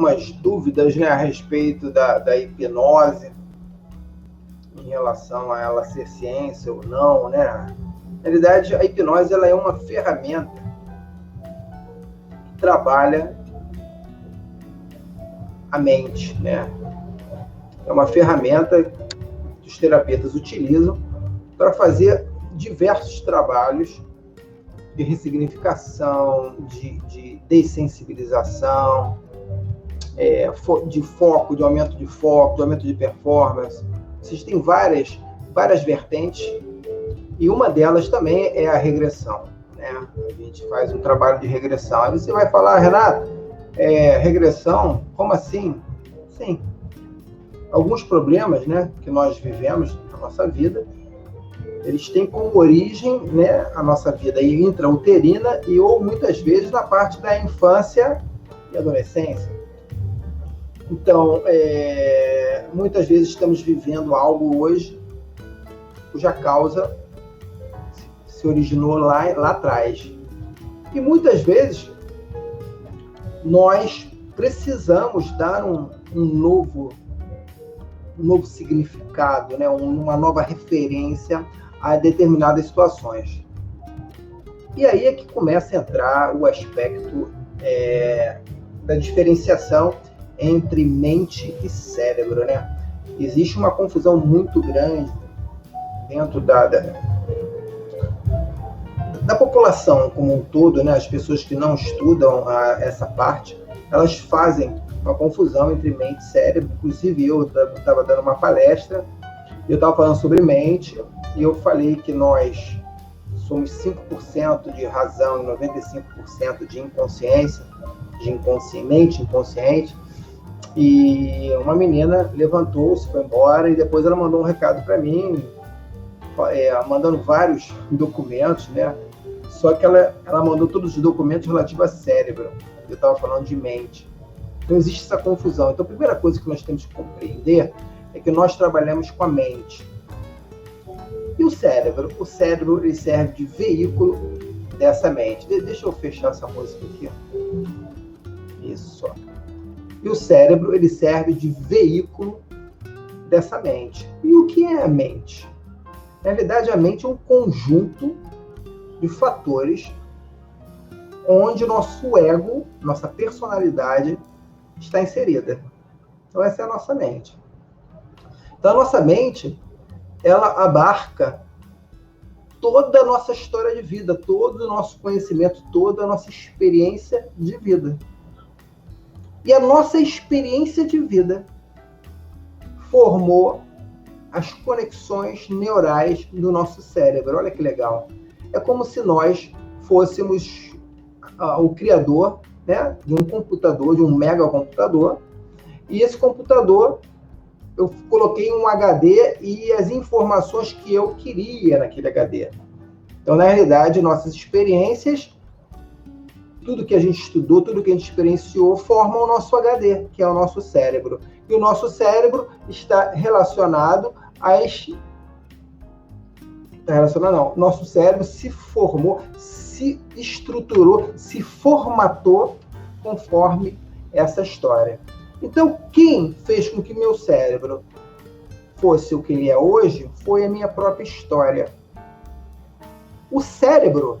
algumas dúvidas, né, a respeito da hipnose, em relação a ela ser ciência ou não, né? Na realidade, a hipnose ela é uma ferramenta que trabalha a mente, né? É uma ferramenta que os terapeutas utilizam para fazer diversos trabalhos de ressignificação, de dessensibilização, de foco, de aumento de performance. Existem várias vertentes, e uma delas também é a regressão, né? A gente faz um trabalho de regressão. Aí você vai falar, Renato, regressão, como assim? Sim. Alguns problemas, né, que nós vivemos na nossa vida, eles têm como origem, né, a nossa vida intrauterina ou muitas vezes na parte da infância e adolescência. Então, muitas vezes estamos vivendo algo hoje cuja causa se originou lá atrás. E muitas vezes nós precisamos dar um novo significado, né, uma nova referência a determinadas situações. E aí é que começa a entrar o aspecto da diferenciação entre mente e cérebro, né? Existe uma confusão muito grande dentro da população como um todo, né? As pessoas que não estudam essa parte, elas fazem uma confusão entre mente e cérebro. Inclusive, eu estava dando uma palestra, eu estava falando sobre mente, e eu falei que nós somos 5% de razão e 95% de inconsciência, mente inconsciente. E uma menina levantou-se, foi embora, e depois ela mandou um recado para mim, mandando vários documentos, né? Só que ela mandou todos os documentos relativos a cérebro. Eu estava falando de mente. Então existe essa confusão. Então a primeira coisa que nós temos que compreender é que nós trabalhamos com a mente. E o cérebro? O cérebro ele serve de veículo dessa mente. Deixa eu fechar essa música aqui. Isso. E o cérebro ele serve de veículo dessa mente. E o que é a mente? Na verdade, a mente é um conjunto de fatores onde o nosso ego, nossa personalidade está inserida. Então essa é a nossa mente. Então a nossa mente, ela abarca toda a nossa história de vida, todo o nosso conhecimento, toda a nossa experiência de vida. E a nossa experiência de vida formou as conexões neurais do nosso cérebro. Olha que legal. É como se nós fôssemos o criador, né, de um computador, de um megacomputador, e esse computador eu coloquei um HD e as informações que eu queria naquele HD. Então, na realidade, nossas experiências, tudo que a gente estudou, tudo que a gente experienciou, forma o nosso HD, que é o nosso cérebro. E o nosso cérebro está relacionado Nosso cérebro se formou, se estruturou, se formatou conforme essa história. Então, quem fez com que meu cérebro fosse o que ele é hoje foi a minha própria história. O cérebro,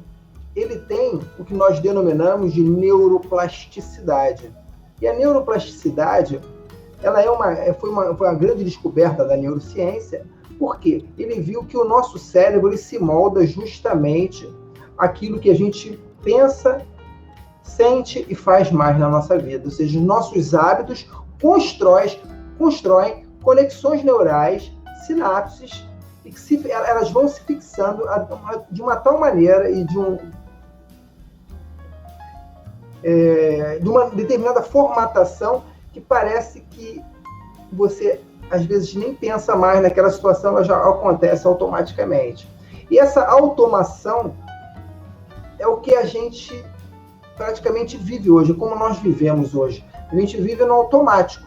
ele tem o que nós denominamos de neuroplasticidade. E a neuroplasticidade, foi uma grande descoberta da neurociência, porque ele viu que o nosso cérebro ele se molda justamente aquilo que a gente pensa, sente e faz mais na nossa vida. Ou seja, os nossos hábitos constroem conexões neurais, sinapses, e que elas vão se fixando de uma tal maneira e de uma determinada formatação que parece que você, às vezes, nem pensa mais naquela situação, ela já acontece automaticamente. E essa automação é o que a gente praticamente vive hoje, como nós vivemos hoje. A gente vive no automático.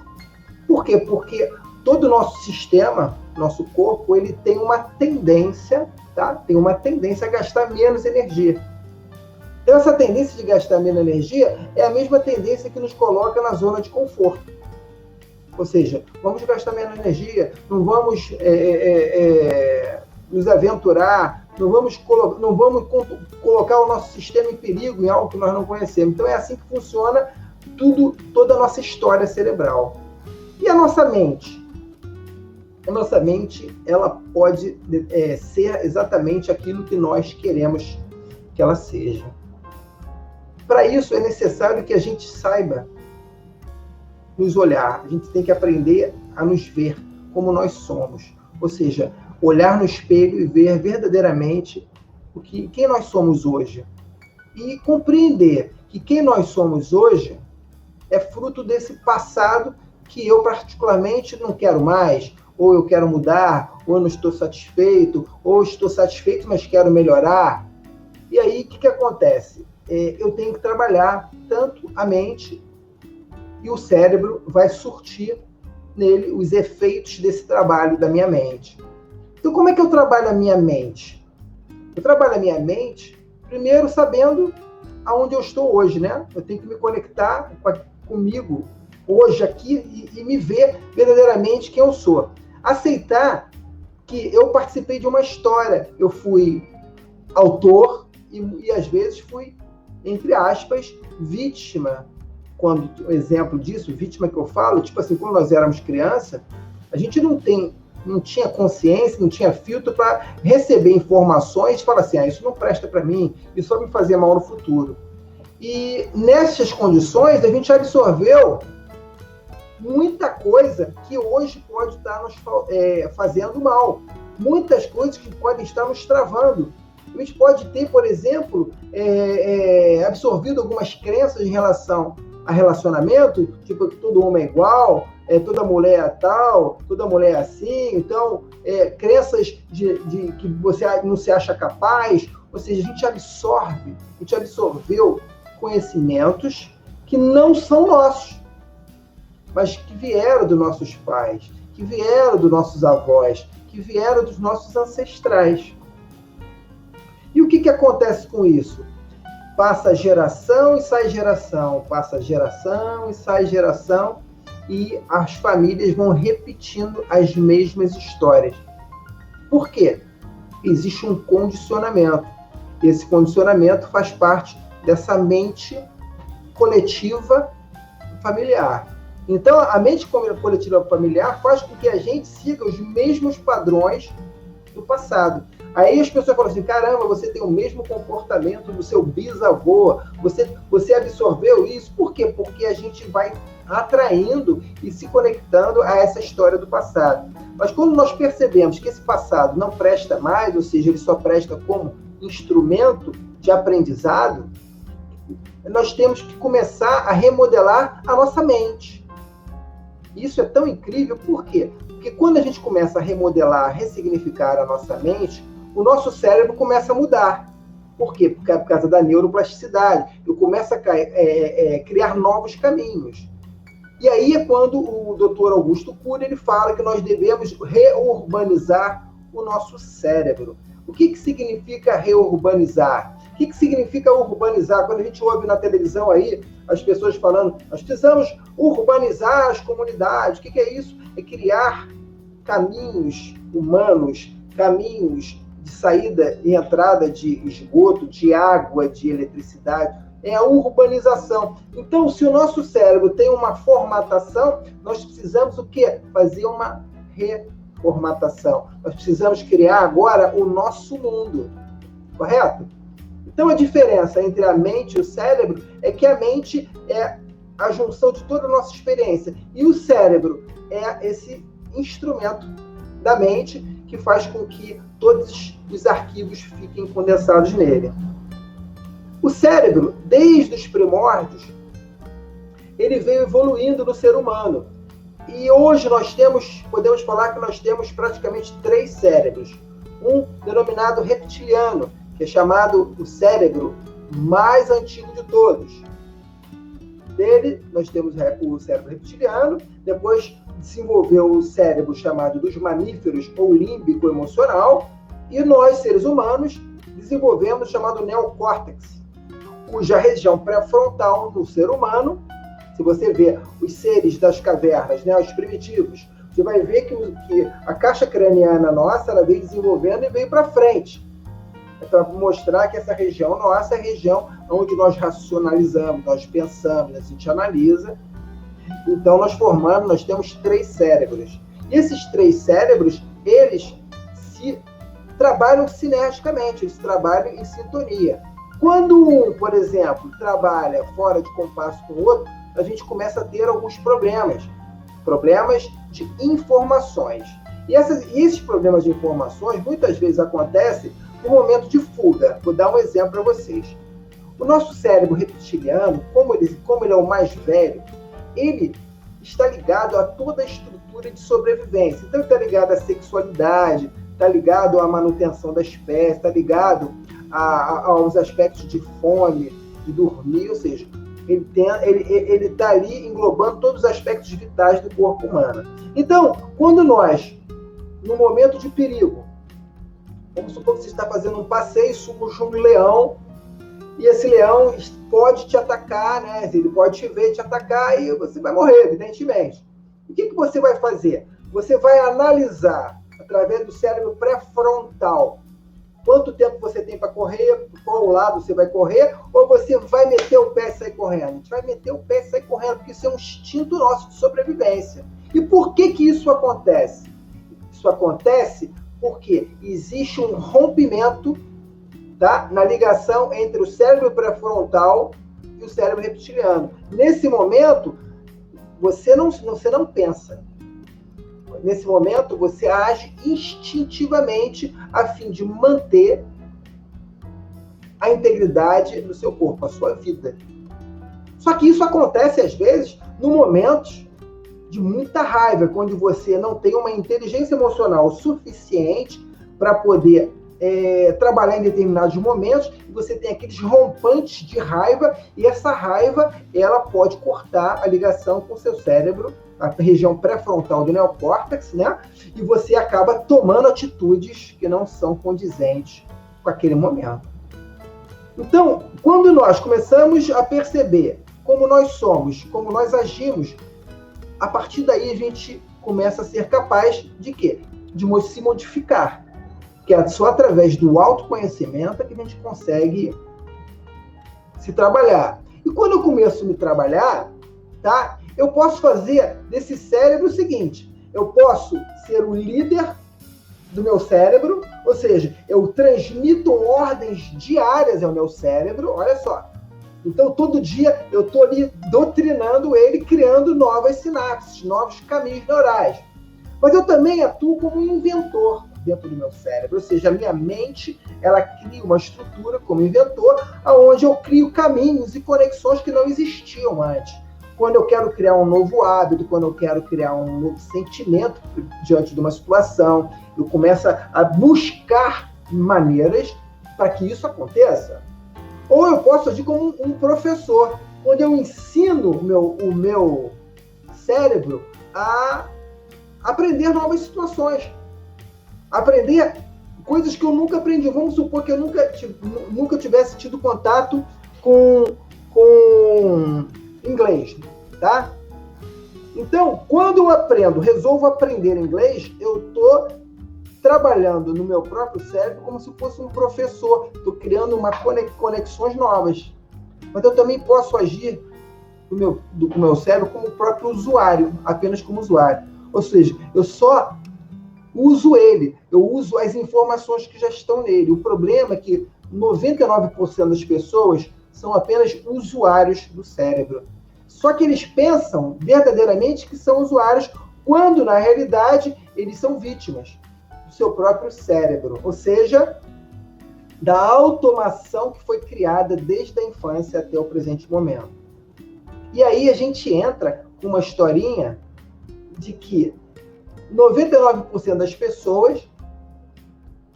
Por quê? Porque todo o nosso sistema, nosso corpo, ele tem uma tendência, tá? Tem uma tendência a gastar menos energia. Então, essa tendência de gastar menos energia é a mesma tendência que nos coloca na zona de conforto. Ou seja, vamos gastar menos energia, não vamos nos aventurar, não vamos colocar o nosso sistema em perigo em algo que nós não conhecemos. Então, é assim que funciona toda a nossa história cerebral. E a nossa mente? A nossa mente, ela pode ser exatamente aquilo que nós queremos que ela seja. Para isso, é necessário que a gente saiba nos olhar. A gente tem que aprender a nos ver como nós somos. Ou seja, olhar no espelho e ver verdadeiramente quem nós somos hoje. E compreender que quem nós somos hoje é fruto desse passado que eu particularmente não quero mais, ou eu quero mudar, ou eu não estou satisfeito, ou estou satisfeito, mas quero melhorar. E aí, o que acontece? Eu tenho que trabalhar tanto a mente e o cérebro vai surtir nele os efeitos desse trabalho da minha mente. Então, como é que eu trabalho a minha mente? Eu trabalho a minha mente, primeiro, sabendo aonde eu estou hoje, né? Eu tenho que me conectar comigo hoje aqui e me ver verdadeiramente quem eu sou. Aceitar que eu participei de uma história. Eu fui autor e às vezes fui, entre aspas, vítima. Quando o exemplo disso, vítima que eu falo, tipo assim, quando nós éramos criança, a gente não tinha consciência, não tinha filtro para receber informações e falar assim, isso não presta para mim, isso só me fazia mal no futuro. E nessas condições, a gente absorveu muita coisa que hoje pode estar nos fazendo mal. Muitas coisas que podem estar nos travando. A gente pode ter, por exemplo, absorvido algumas crenças em relação a relacionamento, tipo que todo homem é igual, toda mulher é tal, toda mulher é assim. Então, crenças de que você não se acha capaz. Ou seja, a gente absorveu conhecimentos que não são nossos, mas que vieram dos nossos pais, que vieram dos nossos avós, que vieram dos nossos ancestrais. E o que acontece com isso? Passa geração e sai geração, passa geração e sai geração, e as famílias vão repetindo as mesmas histórias. Por quê? Existe um condicionamento. Esse condicionamento faz parte dessa mente coletiva familiar. Então, a mente coletiva familiar faz com que a gente siga os mesmos padrões do passado. Aí as pessoas falam assim, caramba, você tem o mesmo comportamento do seu bisavô, você absorveu isso. Por quê? Porque a gente vai atraindo e se conectando a essa história do passado. Mas quando nós percebemos que esse passado não presta mais, ou seja, ele só presta como instrumento de aprendizado, nós temos que começar a remodelar a nossa mente. Isso é tão incrível, por quê? Porque quando a gente começa a remodelar, ressignificar a nossa mente, o nosso cérebro começa a mudar. Por quê? Porque é por causa da neuroplasticidade. Eu começo a criar novos caminhos. E aí é quando o Dr. Augusto Cury ele fala que nós devemos reurbanizar o nosso cérebro. O que significa reurbanizar? O que significa urbanizar? Quando a gente ouve na televisão aí as pessoas falando, nós precisamos urbanizar as comunidades. O que é isso? É criar caminhos humanos, caminhos de saída e entrada de esgoto, de água, de eletricidade. É a urbanização. Então, se o nosso cérebro tem uma formatação, nós precisamos o quê? Fazer uma reformatação. Nós precisamos criar agora o nosso mundo. Correto? Então, a diferença entre a mente e o cérebro é que a mente é a junção de toda a nossa experiência. E o cérebro é esse instrumento da mente que faz com que todos os arquivos fiquem condensados nele. O cérebro, desde os primórdios, ele veio evoluindo no ser humano. E hoje podemos falar que nós temos praticamente 3 cérebros. Um denominado reptiliano, que é chamado o cérebro mais antigo de todos. Dele, nós temos o cérebro reptiliano, depois desenvolveu o cérebro chamado dos mamíferos ou límbico emocional, e nós, seres humanos, desenvolvemos o chamado neocórtex. cuja região pré-frontal no ser humano, se você vê os seres das cavernas, né, os primitivos, você vai ver que a caixa craniana nossa, ela veio desenvolvendo e veio para frente. É para mostrar que essa região nossa é a região onde nós racionalizamos, nós pensamos, a gente analisa. Então, nós temos 3 cérebros. E esses 3 cérebros, eles trabalham sinergicamente, eles trabalham em sintonia. Quando um, por exemplo, trabalha fora de compasso com o outro, a gente começa a ter alguns problemas de informações. E esses problemas de informações, muitas vezes acontecem no momento de fuga. Vou dar um exemplo para vocês. O nosso cérebro reptiliano, como ele é o mais velho, ele está ligado a toda a estrutura de sobrevivência. Então, ele está ligado à sexualidade, está ligado à manutenção da espécie, está ligado aos aspectos de fome, de dormir, ou seja, ele está ali englobando todos os aspectos vitais do corpo humano. Então, quando nós, no momento de perigo, vamos supor que você está fazendo um passeio e surge um leão, e esse leão pode te atacar, né? Ele pode te ver, te atacar, e você vai morrer, evidentemente. O que você vai fazer? Você vai analisar, através do cérebro pré-frontal, quanto tempo você tem para correr, qual lado você vai correr, ou você vai meter o pé e sair correndo? A gente vai meter o pé e sair correndo, porque isso é um instinto nosso de sobrevivência. E por que isso acontece? Isso acontece porque existe um rompimento, tá, na ligação entre o cérebro pré-frontal e o cérebro reptiliano. Nesse momento, você não pensa. Nesse momento, você age instintivamente a fim de manter a integridade do seu corpo, a sua vida. Só que isso acontece, às vezes, em momentos de muita raiva, quando você não tem uma inteligência emocional suficiente para poder trabalhar em determinados momentos, e você tem aqueles rompantes de raiva, e essa raiva ela pode cortar a ligação com o seu cérebro, a região pré-frontal do neocórtex, né? E você acaba tomando atitudes que não são condizentes com aquele momento. Então, quando nós começamos a perceber como nós somos, como nós agimos, a partir daí a gente começa a ser capaz de quê? De se modificar. Que é só através do autoconhecimento que a gente consegue se trabalhar. E quando eu começo a me trabalhar, tá? Eu posso fazer desse cérebro o seguinte: eu posso ser o líder do meu cérebro, ou seja, eu transmito ordens diárias ao meu cérebro, olha só. Então, todo dia eu estou ali doutrinando ele, criando novas sinapses, novos caminhos neurais. Mas eu também atuo como um inventor dentro do meu cérebro, ou seja, a minha mente, ela cria uma estrutura como inventor, onde eu crio caminhos e conexões que não existiam antes. Quando eu quero criar um novo hábito, quando eu quero criar um novo sentimento diante de uma situação, eu começo a buscar maneiras para que isso aconteça. Ou eu posso agir como um professor, onde eu ensino o meu cérebro a aprender novas situações, aprender coisas que eu nunca aprendi. Vamos supor que eu nunca tivesse tido contato com inglês, tá? Então, quando eu resolvo aprender inglês, eu estou trabalhando no meu próprio cérebro como se fosse um professor. Estou criando conexões novas. Mas eu também posso agir com o meu cérebro como o próprio usuário, apenas como usuário. Ou seja, eu só uso ele, eu uso as informações que já estão nele. O problema é que 99% das pessoas são apenas usuários do cérebro. Só que eles pensam verdadeiramente que são usuários, quando, na realidade, eles são vítimas do seu próprio cérebro. Ou seja, da automação que foi criada desde a infância até o presente momento. E aí a gente entra com uma historinha de que 99% das pessoas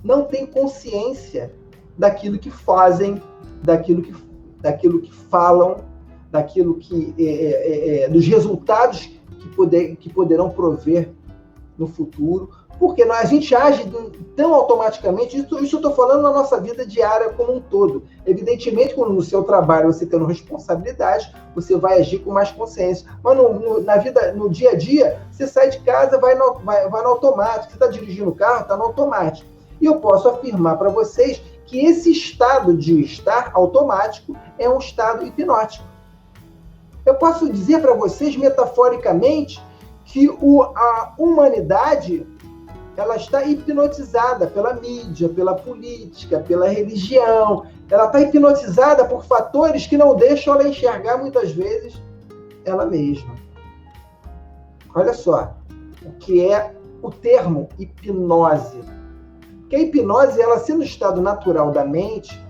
não têm consciência daquilo que fazem, daquilo que falam, daquilo que dos resultados que poderão prover no futuro, Porque a gente age tão automaticamente, isso eu estou falando na nossa vida diária como um todo. Evidentemente, quando no seu trabalho você tendo responsabilidade, você vai agir com mais consciência. Mas na vida, no dia a dia, você sai de casa, vai no automático. Você está dirigindo o carro, está no automático. E eu posso afirmar para vocês que esse estado de estar automático é um estado hipnótico. Eu posso dizer para vocês, metaforicamente, que a humanidade ela está hipnotizada pela mídia, pela política, pela religião. Ela está hipnotizada por fatores que não deixam ela enxergar, muitas vezes, ela mesma. Olha só o que é o termo hipnose. Porque a hipnose, ela sendo o estado natural da mente,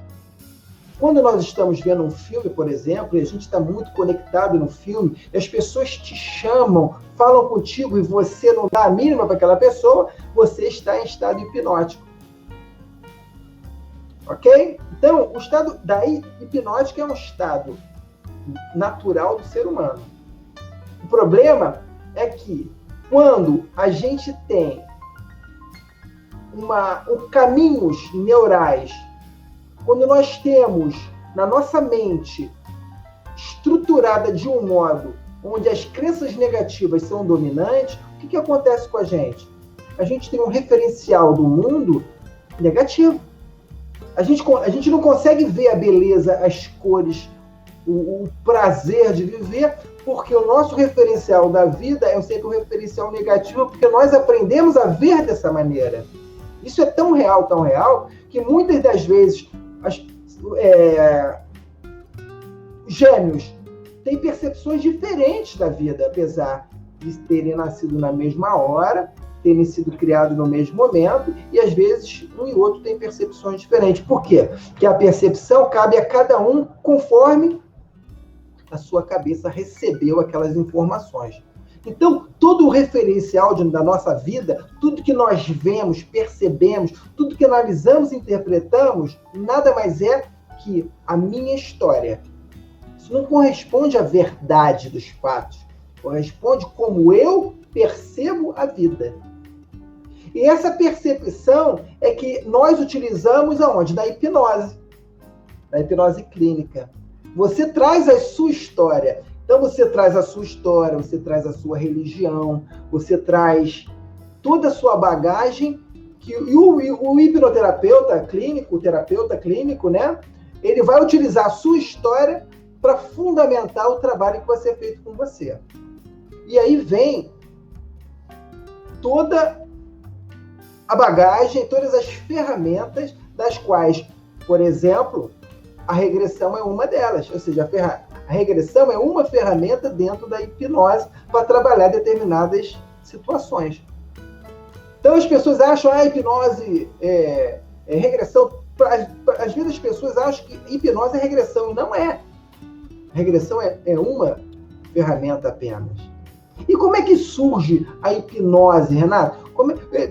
quando nós estamos vendo um filme, por exemplo, e a gente está muito conectado no filme, e as pessoas te chamam, falam contigo e você não dá a mínima para aquela pessoa, você está em estado hipnótico. Ok? Então, o estado da hipnótica é um estado natural do ser humano. O problema é que quando a gente tem caminhos neurais, quando nós temos na nossa mente estruturada de um modo onde as crenças negativas são dominantes, o que acontece com a gente? A gente tem um referencial do mundo negativo. A gente não consegue ver a beleza, as cores, o prazer de viver, porque o nosso referencial da vida é sempre um referencial negativo, porque nós aprendemos a ver dessa maneira. Isso é tão real, que muitas das vezes gêmeos têm percepções diferentes da vida, apesar de terem nascido na mesma hora, terem sido criados no mesmo momento, e às vezes um e outro têm percepções diferentes. Por quê? Porque a percepção cabe a cada um conforme a sua cabeça recebeu aquelas informações. Então, todo o referencial da nossa vida, tudo que nós vemos, percebemos, tudo que analisamos e interpretamos, nada mais é que a minha história. Isso não corresponde à verdade dos fatos, corresponde como eu percebo a vida. E essa percepção é que nós utilizamos aonde? Na hipnose clínica. Você traz a sua história. Então, você traz a sua história, você traz a sua religião, você traz toda a sua bagagem, e o hipnoterapeuta clínico, o terapeuta clínico, né? Ele vai utilizar a sua história para fundamentar o trabalho que vai ser feito com você. E aí vem toda a bagagem, todas as ferramentas das quais, por exemplo, a regressão é uma delas. Ou seja, a regressão é uma ferramenta dentro da hipnose para trabalhar determinadas situações. Então, as pessoas acham a hipnose regressão. Às vezes as pessoas acham que hipnose é regressão. Não é. Regressão é uma ferramenta apenas. E como é que surge a hipnose, Renato?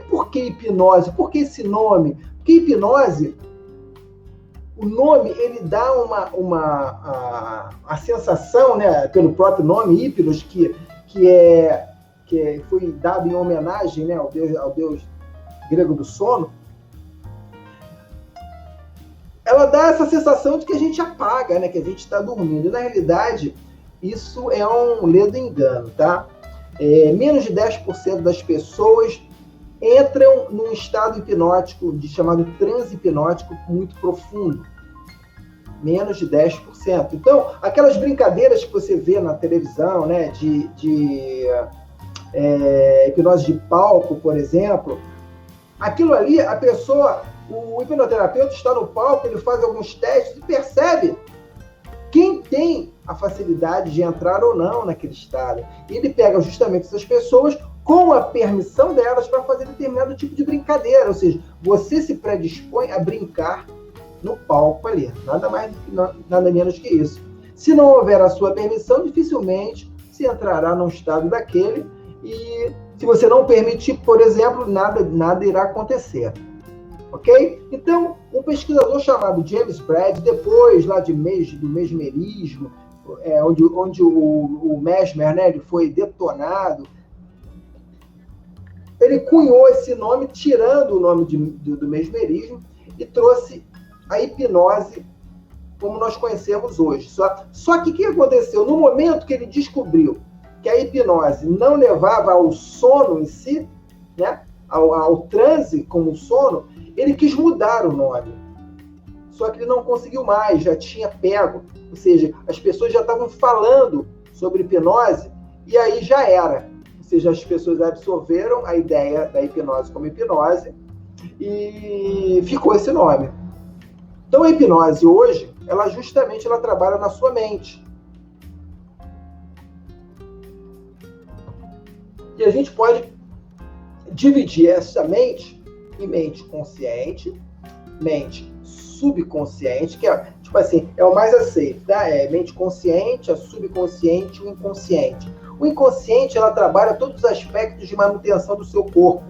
Por que hipnose? Por que esse nome? Porque hipnose, o nome, ele dá a sensação, né, pelo próprio nome, hipnos, que foi dado em homenagem, né, ao deus grego do sono. Ela dá essa sensação de que a gente apaga, né, que a gente está dormindo. E, na realidade, isso é um ledo engano, tá? Menos de 10% das pessoas entram num estado hipnótico, chamado transe hipnótico muito profundo. Menos de 10%. Então, aquelas brincadeiras que você vê na televisão, né, de hipnose de palco, por exemplo, aquilo ali, a pessoa, o hipnoterapeuta está no palco, ele faz alguns testes e percebe quem tem a facilidade de entrar ou não naquele estado. Ele pega justamente essas pessoas com a permissão delas para fazer determinado tipo de brincadeira, ou seja, você se predispõe a brincar no palco ali, nada mais, nada menos que isso. Se não houver a sua permissão, dificilmente se entrará num estado daquele, e se você não permitir, por exemplo, nada irá acontecer. Ok? Então, um pesquisador chamado James Braid, depois lá do mesmerismo, onde o Mesmer, né, ele foi detonado, ele cunhou esse nome, tirando o nome do mesmerismo, e trouxe a hipnose como nós conhecemos hoje. Só que o que aconteceu? No momento que ele descobriu que a hipnose não levava ao sono em si, né, ao transe como sono, ele quis mudar o nome. Só que ele não conseguiu mais, já tinha pego. Ou seja, as pessoas já estavam falando sobre hipnose e aí já era. Ou seja, as pessoas absorveram a ideia da hipnose como hipnose e ficou esse nome. Então a hipnose hoje, ela justamente trabalha na sua mente. E a gente pode dividir essa mente em mente consciente, mente subconsciente, que é, tipo assim, é o mais aceito, tá? É mente consciente, a subconsciente e o inconsciente. O inconsciente, ela trabalha todos os aspectos de manutenção do seu corpo,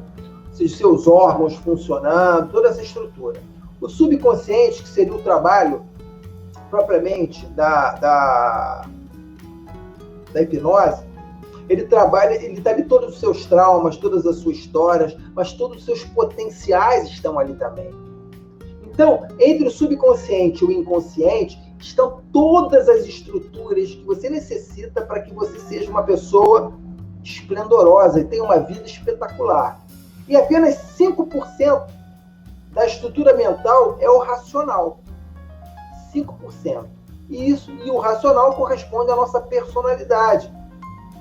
seus órgãos funcionando, toda essa estrutura. O subconsciente, que seria o trabalho propriamente da hipnose, ele trabalha, ele está ali todos os seus traumas, todas as suas histórias, mas todos os seus potenciais estão ali também. Então, entre o subconsciente e o inconsciente, estão todas as estruturas que você necessita para que você seja uma pessoa esplendorosa e tenha uma vida espetacular. E apenas 5% da estrutura mental é o racional. 5%. E o racional corresponde à nossa personalidade.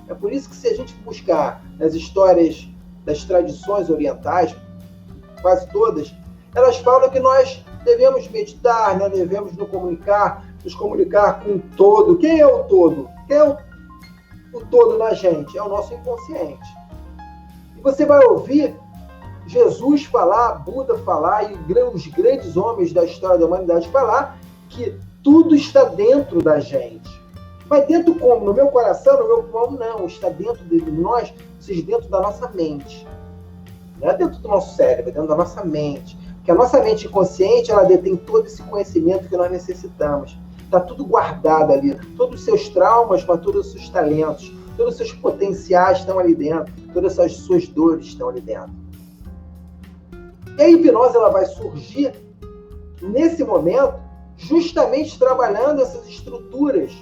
É por isso que, se a gente buscar nas histórias das tradições orientais, quase todas, elas falam que nós devemos meditar, né? Devemos nos comunicar com o todo. Quem é o todo? Quem é o todo na gente? É o nosso inconsciente. E você vai ouvir Jesus falar, Buda falar, e os grandes homens da história da humanidade falar que tudo está dentro da gente. Mas dentro como? No meu coração, no meu pulmão? Não. Está dentro de nós, ou seja, dentro da nossa mente. Não é dentro do nosso cérebro, é dentro da nossa mente. Porque a nossa mente inconsciente, ela detém todo esse conhecimento que nós necessitamos. Está tudo guardado ali. Todos os seus traumas, mas todos os seus talentos, todos os seus potenciais estão ali dentro. Todas as suas dores estão ali dentro. E a hipnose, ela vai surgir nesse momento, justamente trabalhando essas estruturas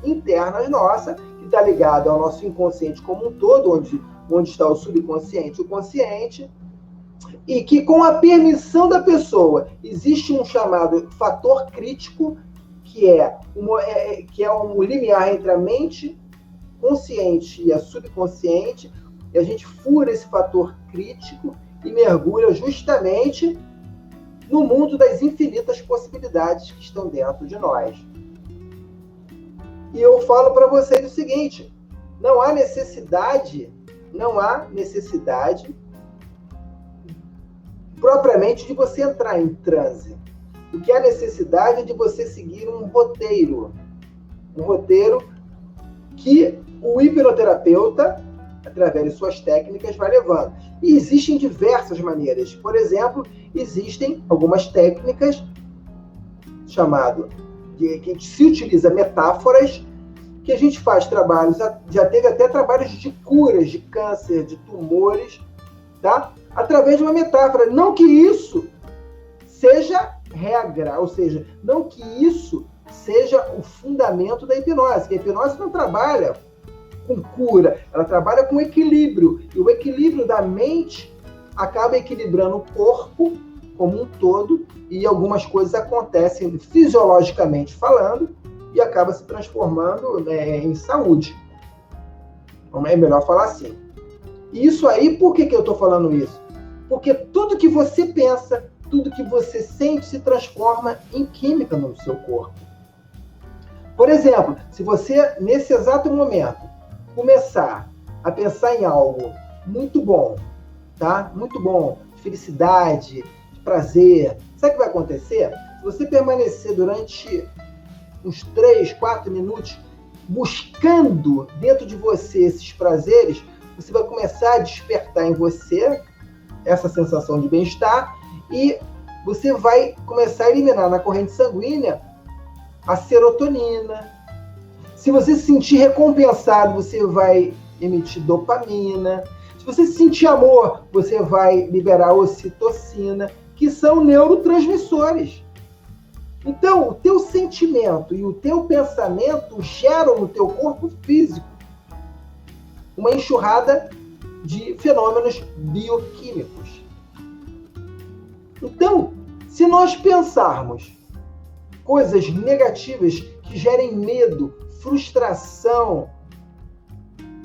internas nossas, que está ligado ao nosso inconsciente como um todo, onde está o subconsciente e o consciente, e que, com a permissão da pessoa, existe um chamado fator crítico, que é um limiar entre a mente consciente e a subconsciente, e a gente fura esse fator crítico e mergulha justamente no mundo das infinitas possibilidades que estão dentro de nós. E eu falo para vocês o seguinte: não há necessidade propriamente de você entrar em transe. O que há necessidade é de você seguir um roteiro que o hipnoterapeuta, através de suas técnicas, vai levando. E existem diversas maneiras. Por exemplo, existem algumas técnicas que se utiliza metáforas, que a gente faz trabalhos, já teve até trabalhos de curas de câncer, de tumores, tá? Através de uma metáfora. Não que isso seja regra, ou seja, não que isso seja o fundamento da hipnose, que a hipnose não trabalha com cura, ela trabalha com equilíbrio, e o equilíbrio da mente acaba equilibrando o corpo como um todo, e algumas coisas acontecem fisiologicamente falando, e acaba se transformando, né, em saúde. Então, é melhor falar assim. E isso aí, por que eu estou falando isso? Porque tudo que você pensa, tudo que você sente se transforma em química no seu corpo. Por exemplo, se você, nesse exato momento, começar a pensar em algo muito bom, tá? Muito bom, de felicidade, de prazer, sabe o que vai acontecer? Se você permanecer durante uns 3, 4 minutos buscando dentro de você esses prazeres, você vai começar a despertar em você essa sensação de bem-estar e você vai começar a eliminar na corrente sanguínea a serotonina. Se você se sentir recompensado, você vai emitir dopamina. Se você sentir amor, você vai liberar ocitocina, que são neurotransmissores. Então, o teu sentimento e o teu pensamento geram no teu corpo físico uma enxurrada de fenômenos bioquímicos. Então, se nós pensarmos coisas negativas que gerem medo, frustração,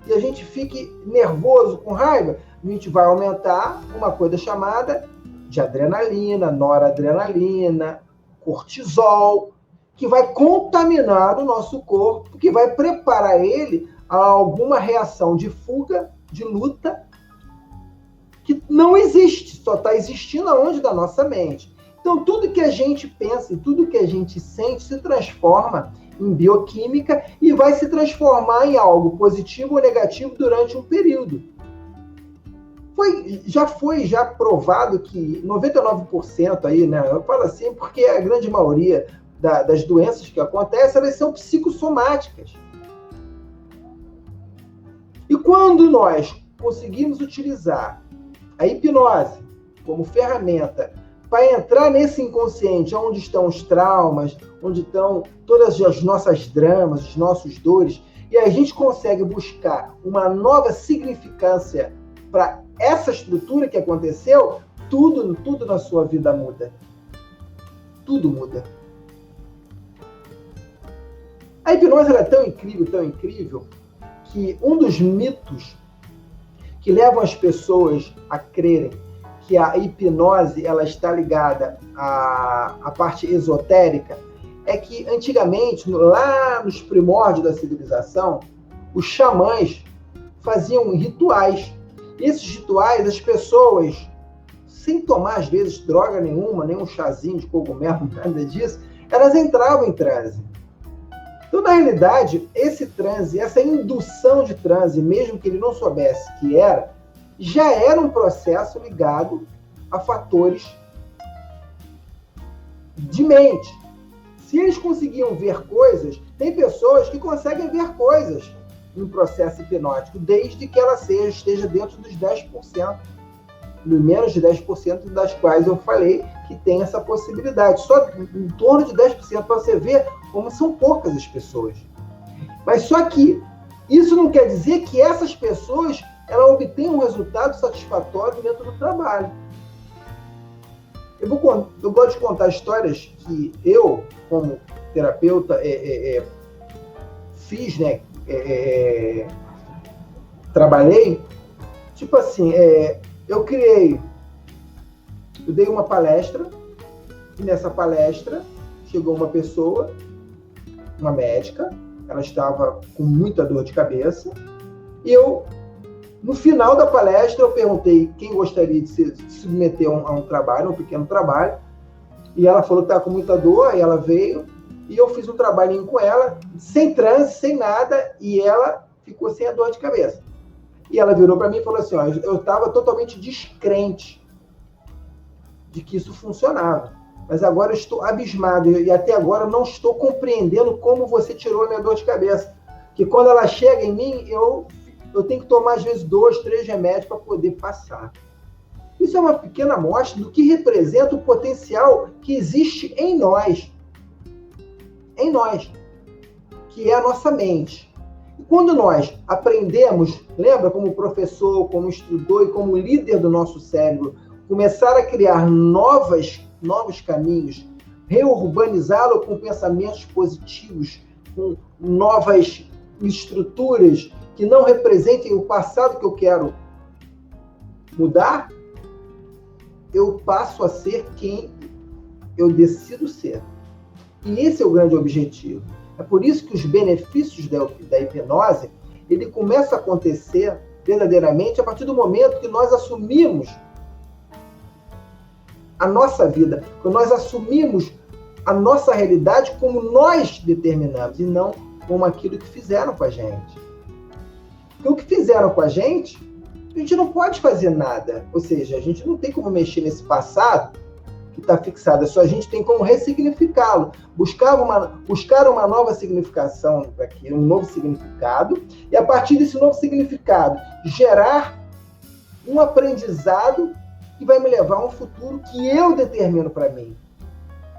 e a gente fique nervoso, com raiva, a gente vai aumentar uma coisa chamada de adrenalina, noradrenalina, cortisol, que vai contaminar o nosso corpo, que vai preparar ele a alguma reação de fuga, de luta, que não existe, só está existindo aonde? Da nossa mente. Então, tudo que a gente pensa e tudo que a gente sente se transforma em bioquímica e vai se transformar em algo positivo ou negativo durante um período. Já foi provado que 99% aí, né? Eu falo assim porque a grande maioria das doenças que acontecem, elas são psicossomáticas. E quando nós conseguimos utilizar a hipnose como ferramenta para entrar nesse inconsciente, onde estão os traumas, onde estão todas as nossas dramas, os nossos dores, e a gente consegue buscar uma nova significância para essa estrutura que aconteceu, tudo na sua vida muda. Tudo muda. A hipnose é tão incrível, que um dos mitos que levam as pessoas a crerem que a hipnose ela está ligada à parte esotérica é que antigamente, lá nos primórdios da civilização, os xamãs faziam rituais. E esses rituais, as pessoas, sem tomar às vezes droga nenhuma, nem um chazinho de cogumelo, nada disso, elas entravam em transe. Então, na realidade, esse transe, essa indução de transe, mesmo que ele não soubesse que era, já era um processo ligado a fatores de mente. Se eles conseguiam ver coisas, tem pessoas que conseguem ver coisas em processo hipnótico, desde que ela esteja dentro dos 10%, no menos de 10% das quais eu falei que tem essa possibilidade. Só em torno de 10% para você ver como são poucas as pessoas. Mas só que isso não quer dizer que essas pessoas ela obtém um resultado satisfatório dentro do trabalho. Eu gosto de contar histórias que eu, como terapeuta, fiz, né? Trabalhei. Tipo assim, eu dei uma palestra, e nessa palestra chegou uma pessoa, uma médica, ela estava com muita dor de cabeça, e no final da palestra, eu perguntei quem gostaria de se submeter a um trabalho, um pequeno trabalho, e ela falou que estava com muita dor, aí ela veio, e eu fiz um trabalhinho com ela, sem transe, sem nada, e ela ficou sem a dor de cabeça. E ela virou para mim e falou assim, ó, eu estava totalmente descrente de que isso funcionava, mas agora eu estou abismado, e até agora não estou compreendendo como você tirou a minha dor de cabeça, que quando ela chega em mim, eu tenho que tomar, às vezes, 2, 3 remédios para poder passar. Isso é uma pequena amostra do que representa o potencial que existe em nós. Em nós. Que é a nossa mente. E quando nós aprendemos, lembra, como professor, como instrutor e como líder do nosso cérebro, começar a criar novos caminhos, reurbanizá-lo com pensamentos positivos, com novas estruturas que não representem o passado que eu quero mudar, eu passo a ser quem eu decido ser. E esse é o grande objetivo. É por isso que os benefícios da hipnose, ele começa a acontecer verdadeiramente a partir do momento que nós assumimos a nossa vida, quando nós assumimos a nossa realidade como nós determinamos, e não como aquilo que fizeram com a gente. Porque o que fizeram com a gente não pode fazer nada. Ou seja, a gente não tem como mexer nesse passado que está fixado, só a gente tem como ressignificá-lo, buscar uma nova significação aqui, um novo significado, e a partir desse novo significado, gerar um aprendizado que vai me levar a um futuro que eu determino para mim.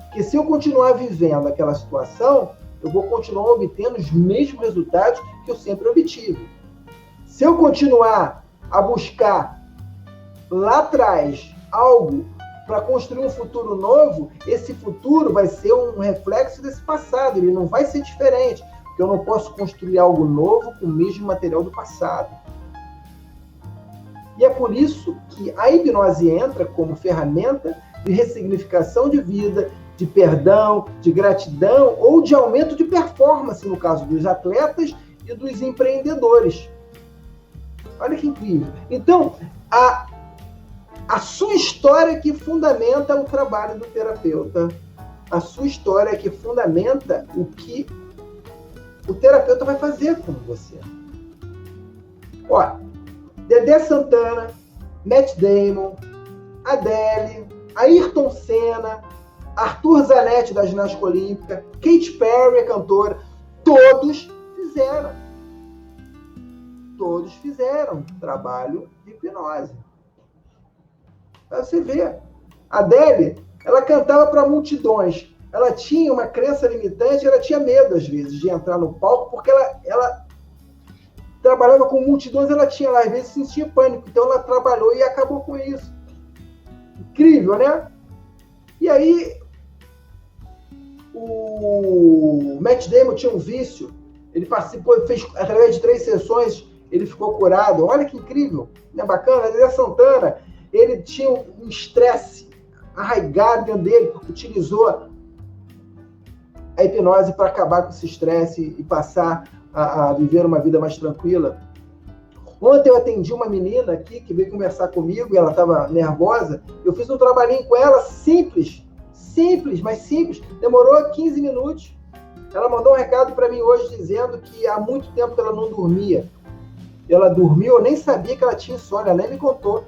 Porque se eu continuar vivendo aquela situação, eu vou continuar obtendo os mesmos resultados que eu sempre obtive. Se eu continuar a buscar lá atrás algo para construir um futuro novo, esse futuro vai ser um reflexo desse passado, ele não vai ser diferente, porque eu não posso construir algo novo com o mesmo material do passado. E é por isso que a hipnose entra como ferramenta de ressignificação de vida, de perdão, de gratidão ou de aumento de performance, no caso dos atletas e dos empreendedores. Olha que incrível. Então, a sua história que fundamenta o trabalho do terapeuta. A sua história que fundamenta o que o terapeuta vai fazer com você. Ó, Dedé Santana, Matt Damon, Adele, Ayrton Senna, Arthur Zanetti, da ginástica olímpica, Katy Perry, a cantora, todos fizeram trabalho de hipnose. Pra você ver. A Adele, ela cantava para multidões. Ela tinha uma crença limitante, ela tinha medo, às vezes, de entrar no palco, porque ela trabalhava com multidões, ela tinha lá, às vezes, sentia pânico. Então, ela trabalhou e acabou com isso. Incrível, né? E aí, o Matt Damon tinha um vício. Ele participou, fez, através de 3 sessões, ele ficou curado. Olha que incrível, não é bacana? Dedé Santana, ele tinha um estresse arraigado dentro dele, utilizou a hipnose para acabar com esse estresse e passar a viver uma vida mais tranquila. Ontem eu atendi uma menina aqui que veio conversar comigo e ela estava nervosa. Eu fiz um trabalhinho com ela simples, mas simples. Demorou 15 minutos. Ela mandou um recado para mim hoje dizendo que há muito tempo que ela não dormia. Ela dormiu, eu nem sabia que ela tinha insônia, ela nem me contou.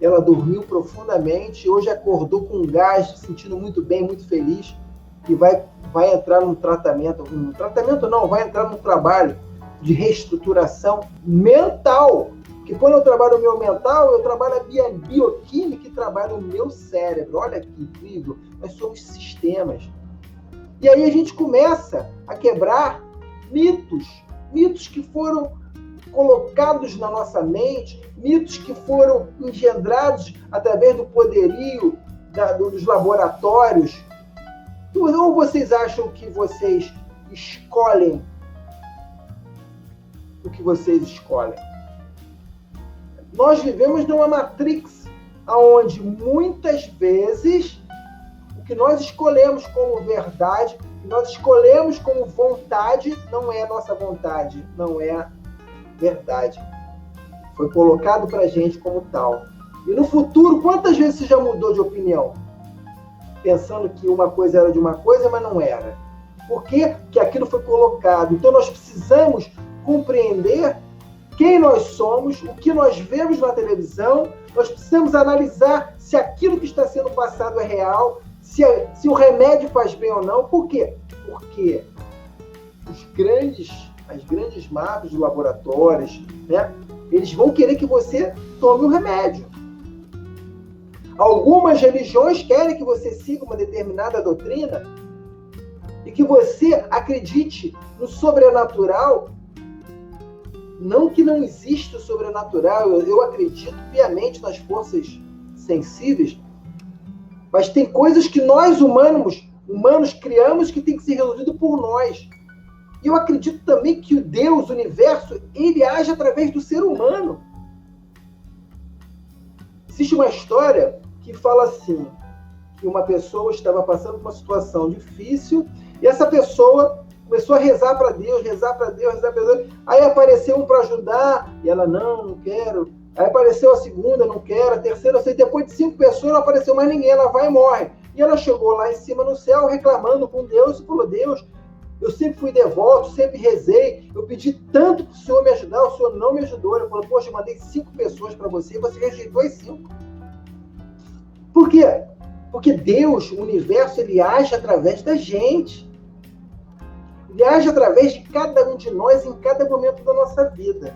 Ela dormiu profundamente, hoje acordou com um gás, se sentindo muito bem, muito feliz, e vai entrar num tratamento, vai entrar num trabalho de reestruturação mental. Porque quando eu trabalho o meu mental, eu trabalho a bioquímica e trabalho o meu cérebro. Olha que incrível, nós somos sistemas. E aí a gente começa a quebrar mitos que foram colocados na nossa mente, mitos que foram engendrados através do poderio dos laboratórios. Ou vocês acham que vocês escolhem o que vocês escolhem? Nós vivemos numa matrix onde muitas vezes o que nós escolhemos como verdade, o que nós escolhemos como vontade, não é a nossa vontade, não é verdade. Foi colocado pra gente como tal. E no futuro, quantas vezes você já mudou de opinião? Pensando que uma coisa era de uma coisa, mas não era. Por quê? Porque aquilo foi colocado. Então nós precisamos compreender quem nós somos, o que nós vemos na televisão. Nós precisamos analisar se aquilo que está sendo passado é real, se o remédio faz bem ou não. Por quê? Porque as grandes marcas de laboratórios, né, eles vão querer que você tome o remédio. Algumas religiões querem que você siga uma determinada doutrina e que você acredite no sobrenatural. Não que não exista o sobrenatural, eu acredito piamente nas forças sensíveis, mas tem coisas que nós humanos criamos que tem que ser resolvido por nós. E eu acredito também que o Deus, o universo, ele age através do ser humano. Existe uma história que fala assim, que uma pessoa estava passando por uma situação difícil e essa pessoa começou a rezar para Deus, aí apareceu um para ajudar e ela, não quero. Aí apareceu a segunda, não quero, a terceira, depois de 5 pessoas não apareceu mais ninguém, ela vai e morre. E ela chegou lá em cima no céu reclamando com Deus e falou, Deus, eu sempre fui devoto, sempre rezei, eu pedi tanto para o Senhor me ajudar, o Senhor não me ajudou. Ele falou, poxa, eu mandei 5 pessoas para você e você rejeitou as 5. Por quê? Porque Deus, o universo, ele age através da gente. Ele age através de cada um de nós em cada momento da nossa vida.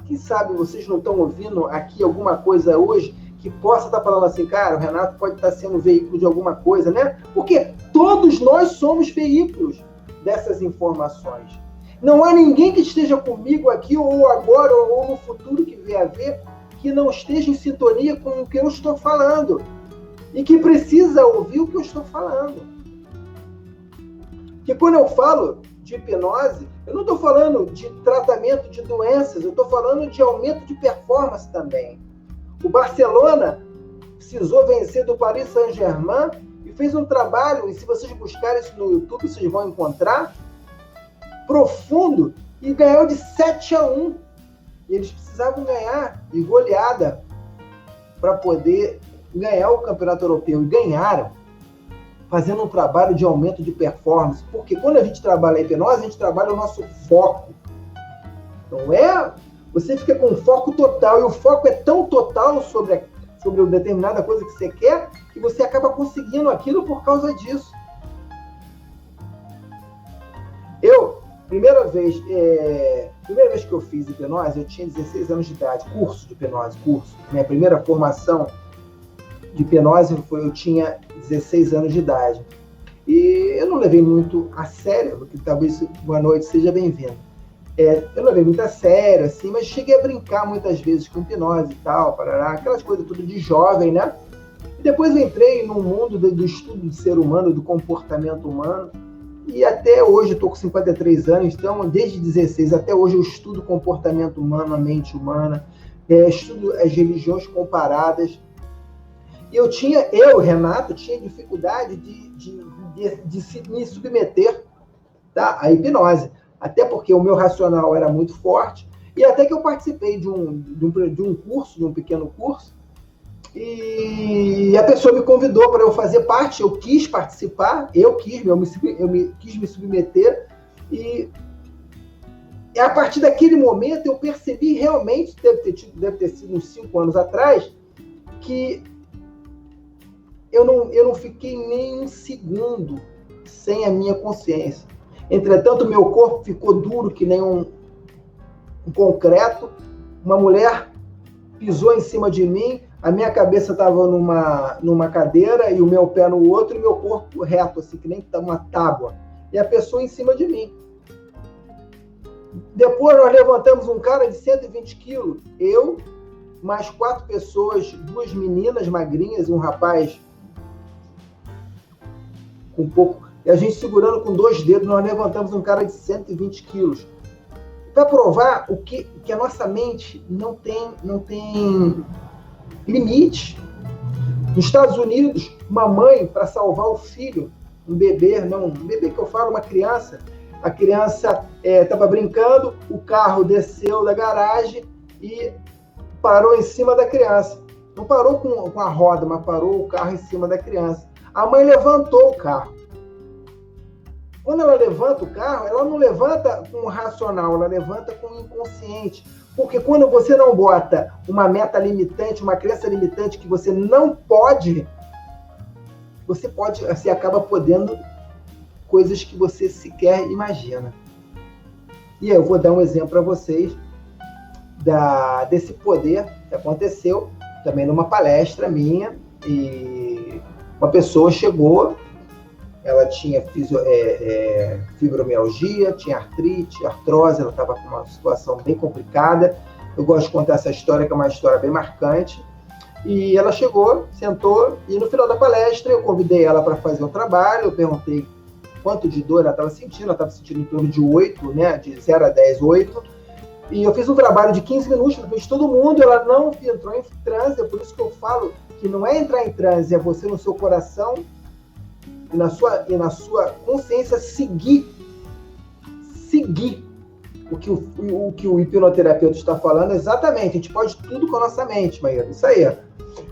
Quem sabe vocês não estão ouvindo aqui alguma coisa hoje que possa estar falando assim, cara, o Renato pode estar sendo veículo de alguma coisa, né? Porque todos nós somos veículos dessas informações. Não há ninguém que esteja comigo aqui, ou agora, ou no futuro que vier a ver, que não esteja em sintonia com o que eu estou falando. E que precisa ouvir o que eu estou falando. Porque quando eu falo de hipnose, eu não estou falando de tratamento de doenças, eu estou falando de aumento de performance também. O Barcelona precisou vencer do Paris Saint-Germain e fez um trabalho, e se vocês buscarem isso no YouTube, vocês vão encontrar, profundo, e ganhou de 7-1. E eles precisavam ganhar de goleada para poder ganhar o Campeonato Europeu. E ganharam, fazendo um trabalho de aumento de performance. Porque quando a gente trabalha a hipnose, a gente trabalha o nosso foco. Não é... Você fica com foco total, e o foco é tão total sobre uma determinada coisa que você quer, que você acaba conseguindo aquilo por causa disso. Primeira vez que eu fiz hipnose, eu tinha 16 anos de idade, curso de hipnose. Minha primeira formação de hipnose eu tinha 16 anos de idade. E eu não levei muito a sério, porque talvez boa noite, seja bem-vindo. Eu não levei muito a sério, assim, mas cheguei a brincar muitas vezes com hipnose e tal, parará, aquelas coisas tudo de jovem, né? E depois eu entrei no mundo do estudo do ser humano, do comportamento humano, e até hoje, estou com 53 anos, então desde 16 até hoje eu estudo comportamento humano, a mente humana, estudo as religiões comparadas. E eu, Renato, tinha dificuldade de me submeter, tá, à hipnose. Até porque o meu racional era muito forte, e até que eu participei de um curso, de um pequeno curso, e a pessoa me convidou para eu fazer parte, eu quis participar, eu quis me submeter, e a partir daquele momento eu percebi realmente, deve ter sido uns 5 anos atrás, que eu não fiquei nem um segundo sem a minha consciência. Entretanto, meu corpo ficou duro que nem um concreto. Uma mulher pisou em cima de mim, a minha cabeça estava numa cadeira e o meu pé no outro, e meu corpo reto, assim, que nem uma tábua. E a pessoa em cima de mim. Depois nós levantamos um cara de 120 quilos, eu, mais 4 pessoas, 2 meninas magrinhas e um rapaz com pouco... E a gente segurando com 2 dedos, nós levantamos um cara de 120 quilos. Para provar que a nossa mente não tem limite. Nos Estados Unidos, uma mãe, para salvar o filho, um bebê que eu falo, uma criança, a criança estava brincando, o carro desceu da garagem e parou em cima da criança. Não parou com a roda, mas parou o carro em cima da criança. A mãe levantou o carro. Quando ela levanta o carro, ela não levanta com o racional, ela levanta com o inconsciente. Porque quando você não bota uma meta limitante, uma crença limitante que você não pode, você acaba podendo coisas que você sequer imagina. E eu vou dar um exemplo para vocês desse poder que aconteceu também numa palestra minha, e uma pessoa chegou. Ela tinha fibromialgia, tinha artrite, artrose, ela estava com uma situação bem complicada. Eu gosto de contar essa história, que é uma história bem marcante. E ela chegou, sentou, e no final da palestra eu convidei ela para fazer um trabalho. Eu perguntei quanto de dor ela estava sentindo em torno de 8, né? De 0 a 10, 8. E eu fiz um trabalho de 15 minutos, fiz todo mundo, ela não entrou em transe. É por isso que eu falo que não é entrar em transe, é você no seu coração e na sua consciência seguir o que o hipnoterapeuta está falando. Exatamente, a gente pode tudo com a nossa mente, Maíra, isso aí.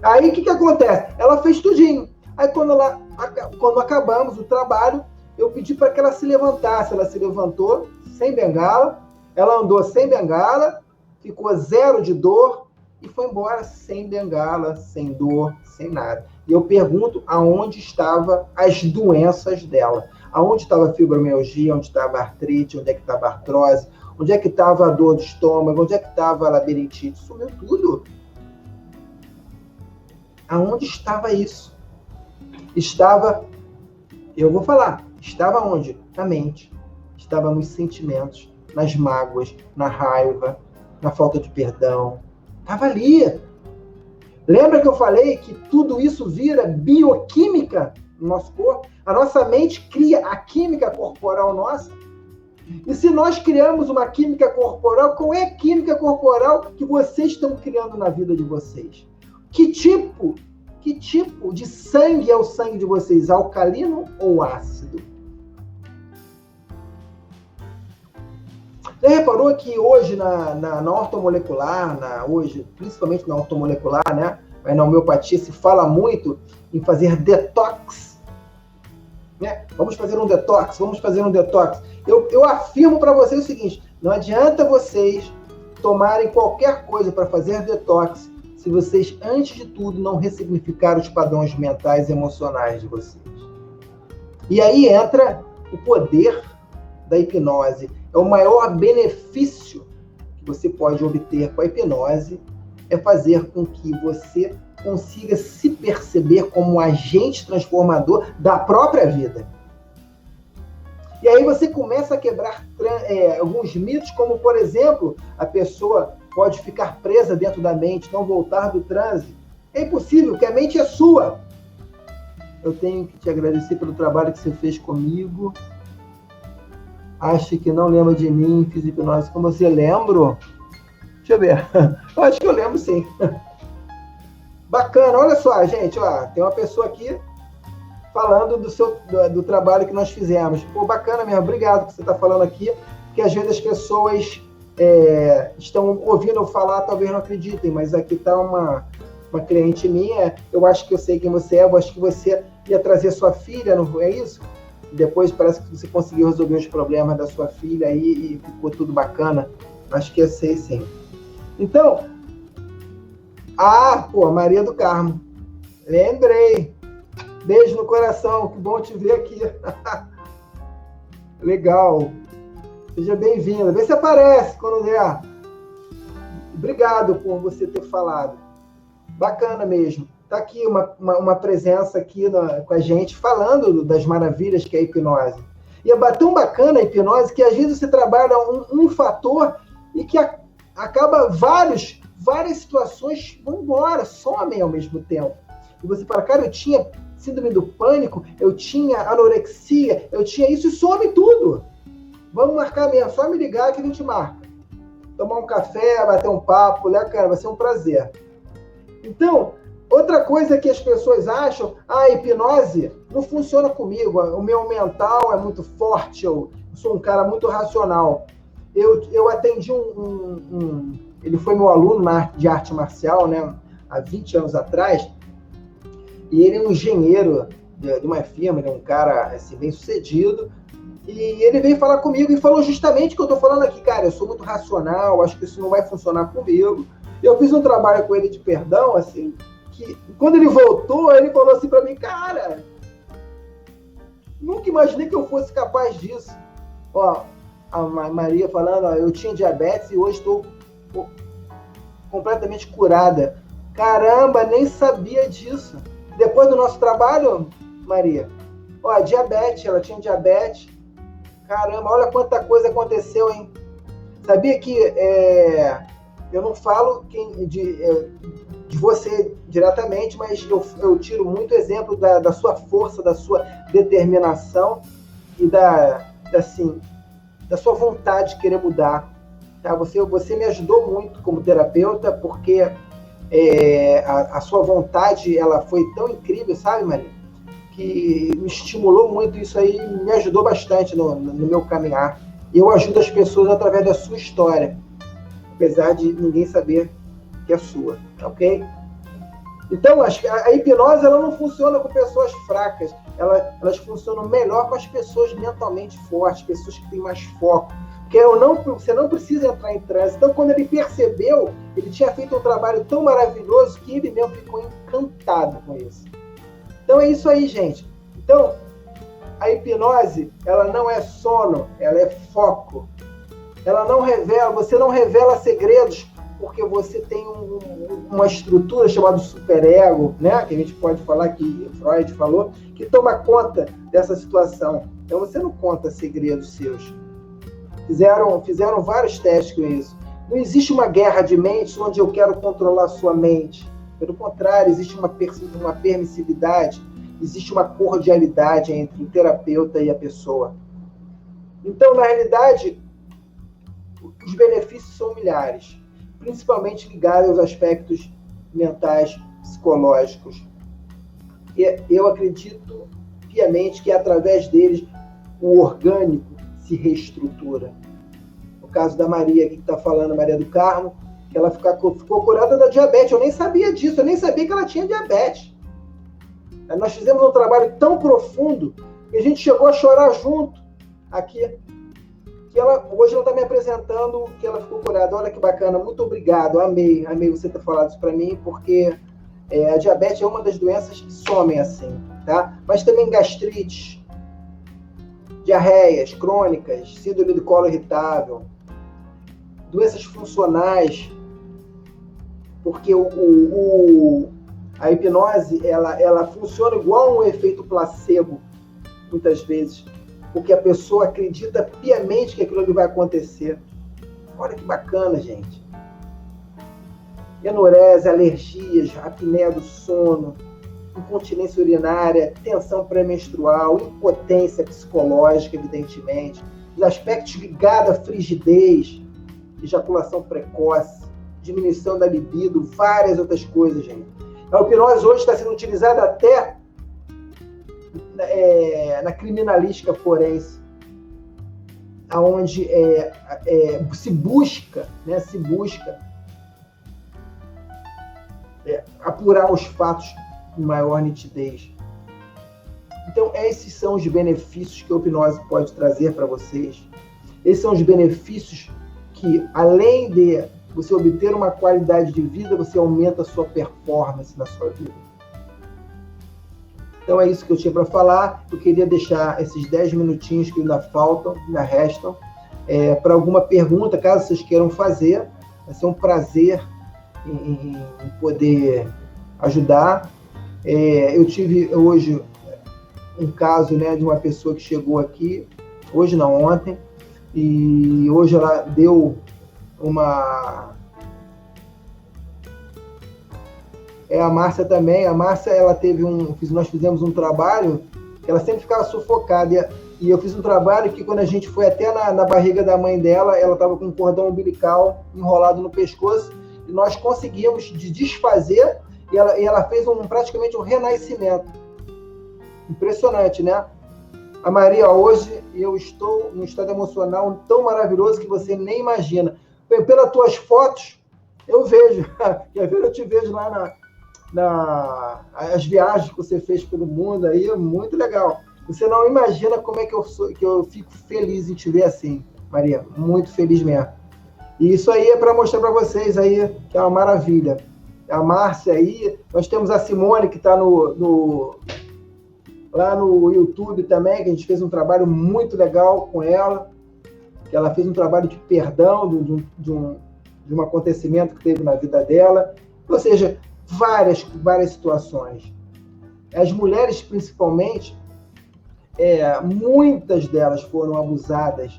Aí o que acontece? Ela fez tudinho. Aí quando acabamos o trabalho, eu pedi para que ela se levantasse. Ela se levantou sem bengala, ela andou sem bengala, ficou 0 de dor e foi embora sem bengala, sem dor, sem nada. E eu pergunto aonde estavam as doenças dela. Aonde estava a fibromialgia, onde estava a artrite, onde é que estava a artrose, onde é que estava a dor do estômago, onde é que estava a labirintite, sumiu tudo. Aonde estava isso? Estava, eu vou falar, estava onde? Na mente, estava nos sentimentos, nas mágoas, na raiva, na falta de perdão. Estava ali. Lembra que eu falei que tudo isso vira bioquímica no nosso corpo? A nossa mente cria a química corporal nossa. E se nós criamos uma química corporal, qual é a química corporal que vocês estão criando na vida de vocês? Que tipo de sangue é o sangue de vocês? Alcalino ou ácido? Você reparou que hoje na ortomolecular, hoje, principalmente na ortomolecular, né? Mas na homeopatia se fala muito em fazer detox. Né? Vamos fazer um detox. Eu afirmo para vocês o seguinte, não adianta vocês tomarem qualquer coisa para fazer detox se vocês, antes de tudo, não ressignificarem os padrões mentais e emocionais de vocês. E aí entra o poder da hipnose. É o maior benefício que você pode obter com a hipnose, é fazer com que você consiga se perceber como um agente transformador da própria vida. E aí você começa a quebrar alguns mitos, como, por exemplo, a pessoa pode ficar presa dentro da mente, não voltar do transe. É impossível, porque a mente é sua. Eu tenho que te agradecer pelo trabalho que você fez comigo. Acho que não lembra de mim, fiz hipnose com você. Lembro? Deixa eu ver. Eu acho que eu lembro, sim. Bacana. Olha só, gente. Ó, tem uma pessoa aqui falando do trabalho que nós fizemos. Pô, bacana mesmo. Obrigado por que você está falando aqui, porque às vezes as pessoas estão ouvindo eu falar, talvez não acreditem, mas aqui está uma cliente minha. Eu acho que eu sei quem você é. Eu acho que você ia trazer sua filha, não é isso? Depois parece que você conseguiu resolver os problemas da sua filha aí e ficou tudo bacana. Acho que eu sei, sim. Então, Maria do Carmo. Lembrei. Beijo no coração, que bom te ver aqui. Legal. Seja bem-vinda. Vê se aparece quando der. Obrigado por você ter falado. Bacana mesmo. Está aqui uma presença aqui com a gente, falando das maravilhas que é a hipnose. E é tão bacana a hipnose que às vezes você trabalha um fator e que acaba várias situações vão embora, somem ao mesmo tempo. E você fala, cara, eu tinha síndrome do pânico, eu tinha anorexia, eu tinha isso e some tudo. Vamos marcar mesmo, só me ligar que a gente marca. Tomar um café, bater um papo, né, cara? Vai ser um prazer. Então, outra coisa que as pessoas acham, a hipnose não funciona comigo, o meu mental é muito forte, eu sou um cara muito racional. Eu atendi ele foi meu aluno de arte marcial, né, há 20 anos atrás, e ele é um engenheiro de uma firma, ele é um cara assim, bem sucedido, e ele veio falar comigo e falou justamente o que eu estou falando aqui, cara, eu sou muito racional, acho que isso não vai funcionar comigo. Eu fiz um trabalho com ele de perdão, assim, que quando ele voltou, ele falou assim para mim, cara, nunca imaginei que eu fosse capaz disso. Ó, a Maria falando, ó, eu tinha diabetes e hoje estou completamente curada. Caramba, nem sabia disso. Depois do nosso trabalho, Maria, ó, diabetes, ela tinha diabetes. Caramba, olha quanta coisa aconteceu, hein? Sabia que eu não falo de você diretamente, mas eu tiro muito exemplo da sua força, da sua determinação e da sua vontade de querer mudar. Tá? Você me ajudou muito como terapeuta, porque a sua vontade ela foi tão incrível, sabe, Maria? Que me estimulou muito isso aí, me ajudou bastante no meu caminhar. E eu ajudo as pessoas através da sua história, apesar de ninguém saber que é sua, ok? Então, a hipnose ela não funciona com pessoas fracas, elas funcionam melhor com as pessoas mentalmente fortes, pessoas que têm mais foco, porque você não precisa entrar em transe. Então, quando ele percebeu, ele tinha feito um trabalho tão maravilhoso que ele mesmo ficou encantado com isso. Então, é isso aí, gente. Então, a hipnose, ela não é sono, ela é foco. Ela não revela, você não revela segredos porque você tem uma estrutura chamada superego, né? Que a gente pode falar, que Freud falou, que toma conta dessa situação. Então você não conta segredos seus. Fizeram vários testes com isso. Não existe uma guerra de mentes onde eu quero controlar a sua mente. Pelo contrário, existe uma permissividade, existe uma cordialidade entre o terapeuta e a pessoa. Então, na realidade, os benefícios são milhares, principalmente ligados aos aspectos mentais, psicológicos. E eu acredito piamente que, através deles, o orgânico se reestrutura. No caso da Maria, que está falando, Maria do Carmo, que ela ficou curada da diabetes. Eu nem sabia disso, eu nem sabia que ela tinha diabetes. Nós fizemos um trabalho tão profundo que a gente chegou a chorar junto aqui. Que hoje ela está me apresentando que ela ficou curada. Olha que bacana, muito obrigado, amei você ter falado isso para mim, porque a diabetes é uma das doenças que somem assim, tá? Mas também gastrite, diarreias crônicas, síndrome do colo irritável, doenças funcionais, porque a hipnose ela funciona igual um efeito placebo, muitas vezes, porque a pessoa acredita piamente que aquilo ali vai acontecer. Olha que bacana, gente. Enurese, alergias, apneia do sono, incontinência urinária, tensão pré-menstrual, impotência psicológica, evidentemente, os aspectos ligados à frigidez, ejaculação precoce, diminuição da libido, várias outras coisas, gente. A hipnose hoje está sendo utilizada até na criminalística forense, onde se busca apurar os fatos com maior nitidez. Então, esses são os benefícios que a hipnose pode trazer para vocês. Esses são os benefícios que, além de você obter uma qualidade de vida, você aumenta a sua performance na sua vida. Então é isso que eu tinha para falar. Eu queria deixar esses 10 minutinhos que ainda faltam, ainda restam, para alguma pergunta, caso vocês queiram fazer. Vai ser um prazer em poder ajudar. Eu tive hoje um caso, né, de uma pessoa que chegou aqui, hoje não, ontem, e hoje ela deu uma... a Márcia também. A Márcia, ela teve nós fizemos um trabalho que ela sempre ficava sufocada. E eu fiz um trabalho que, quando a gente foi até na barriga da mãe dela, ela estava com um cordão umbilical enrolado no pescoço, e nós conseguimos desfazer, e ela fez praticamente um renascimento. Impressionante, né? A Maria, hoje eu estou num estado emocional tão maravilhoso que você nem imagina. Pelas tuas fotos, eu vejo. Quer ver? Eu te vejo lá as viagens que você fez pelo mundo aí, é muito legal. Você não imagina como é que eu fico feliz em te ver assim, Maria, muito feliz mesmo. E isso aí é para mostrar para vocês aí que é uma maravilha. A Márcia aí, nós temos a Simone, que está lá no YouTube também, que a gente fez um trabalho muito legal com ela, que ela fez um trabalho de perdão de um acontecimento que teve na vida dela. Ou seja, várias situações. As mulheres, principalmente, muitas delas foram abusadas,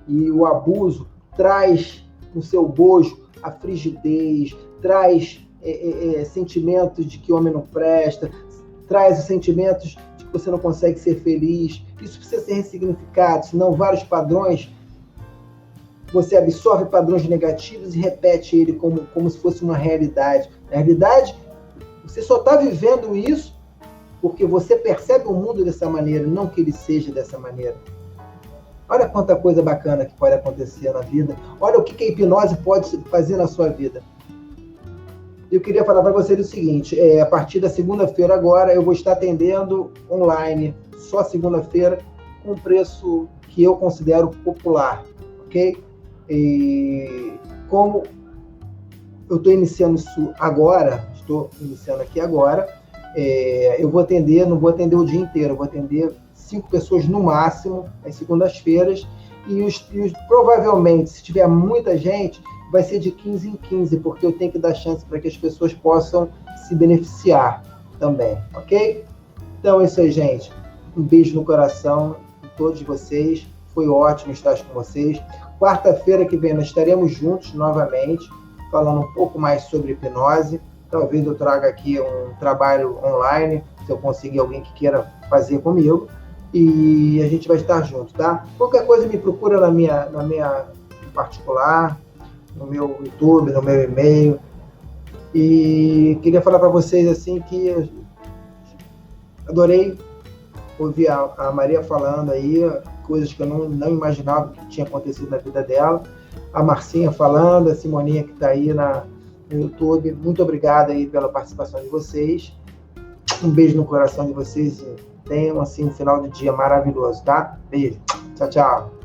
e o abuso traz no seu bojo a frigidez, traz sentimentos de que homem não presta, traz os sentimentos de que você não consegue ser feliz. Isso precisa ser ressignificado, senão vários padrões, você absorve padrões negativos e repete ele como se fosse uma realidade. Na realidade, você só está vivendo isso porque você percebe o mundo dessa maneira, não que ele seja dessa maneira. Olha quanta coisa bacana que pode acontecer na vida. Olha o que a hipnose pode fazer na sua vida. Eu queria falar para vocês o seguinte, a partir da segunda-feira agora, eu vou estar atendendo online, só segunda-feira, com um preço que eu considero popular, ok? E como eu estou iniciando isso agora, eu vou atender, não vou atender o dia inteiro, eu vou atender 5 pessoas no máximo, às segundas-feiras, provavelmente, se tiver muita gente, vai ser de 15 em 15, porque eu tenho que dar chance para que as pessoas possam se beneficiar também, ok? Então é isso aí, gente. Um beijo no coração de todos vocês. Foi ótimo estar com vocês. Quarta-feira que vem nós estaremos juntos novamente, falando um pouco mais sobre hipnose. Talvez eu traga aqui um trabalho online, se eu conseguir alguém que queira fazer comigo. E a gente vai estar junto, tá? Qualquer coisa me procura na minha particular, no meu YouTube, no meu e-mail. E queria falar para vocês assim que adorei ouvir a Maria falando aí, coisas que eu não imaginava que tinha acontecido na vida dela. A Marcinha falando, a Simoninha que está aí no YouTube. Muito obrigado aí pela participação de vocês. Um beijo no coração de vocês e tenham assim um final de dia maravilhoso, tá? Beijo. Tchau, tchau.